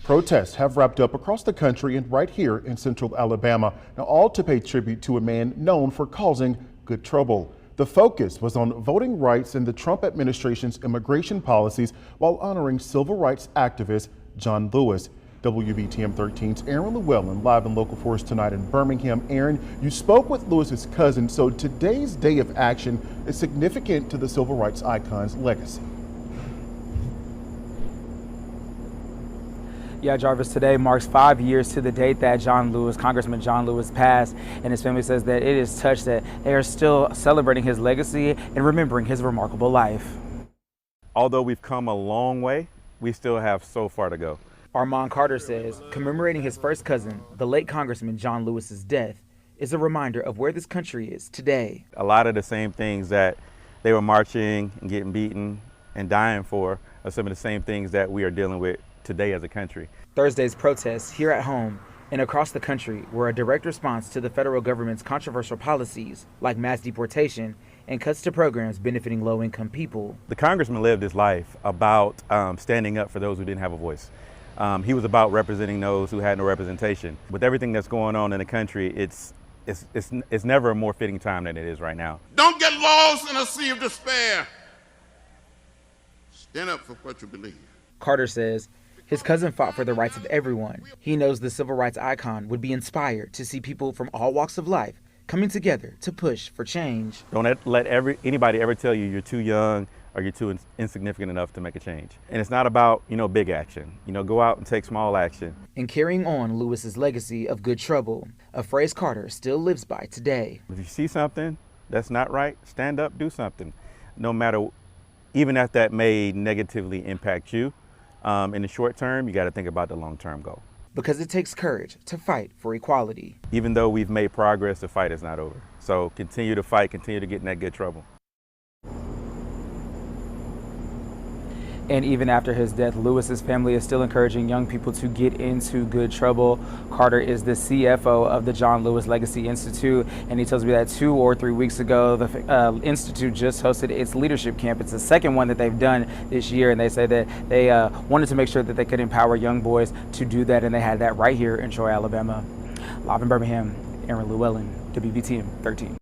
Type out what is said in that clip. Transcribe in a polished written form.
Protests have wrapped up across the country and right here in central Alabama, now all to pay tribute to a man known for causing good trouble. The focus was on voting rights and the Trump administration's immigration policies while honoring civil rights activist John Lewis. WBTM 13's Aaron Llewellyn live in Local 4 tonight in Birmingham. Aaron, you spoke with Lewis's cousin, so today's day of action is significant to the civil rights icon's legacy. Yeah, Jarvis, today marks 5 years to the date that Congressman John Lewis passed, and his family says that it is touched that they are still celebrating his legacy and remembering his remarkable life. Although we've come a long way, we still have so far to go. Armand Carter says commemorating his first cousin, the late Congressman John Lewis's death, is a reminder of where this country is today. A lot of the same things that they were marching and getting beaten and dying for are some of the same things that we are dealing with today as a country. Thursday's protests here at home and across the country were a direct response to the federal government's controversial policies like mass deportation and cuts to programs benefiting low-income people. The congressman lived his life about standing up for those who didn't have a voice. He was about representing those who had no representation. With everything that's going on in the country, it's never a more fitting time than it is right now. Don't get lost in a sea of despair. Stand up for what you believe. Carter says his cousin fought for the rights of everyone. He knows the civil rights icon would be inspired to see people from all walks of life coming together to push for change. Don't let anybody ever tell you you're too young or you're too insignificant enough to make a change. And it's not about, big action. Go out and take small action. And carrying on Lewis's legacy of good trouble, a phrase Carter still lives by today. If you see something that's not right, stand up, do something. No matter, even if that may negatively impact you, in the short term, you got to think about the long-term goal. Because it takes courage to fight for equality. Even though we've made progress, the fight is not over. So continue to fight, continue to get in that good trouble. And even after his death, Lewis's family is still encouraging young people to get into good trouble. Carter is the CFO of the John Lewis Legacy Institute, and he tells me that 2 or 3 weeks ago, the Institute just hosted its leadership camp. It's the second one that they've done this year, and they say that they wanted to make sure that they could empower young boys to do that, and they had that right here in Troy, Alabama. Live in Birmingham, Aaron Llewellyn, WBTM 13.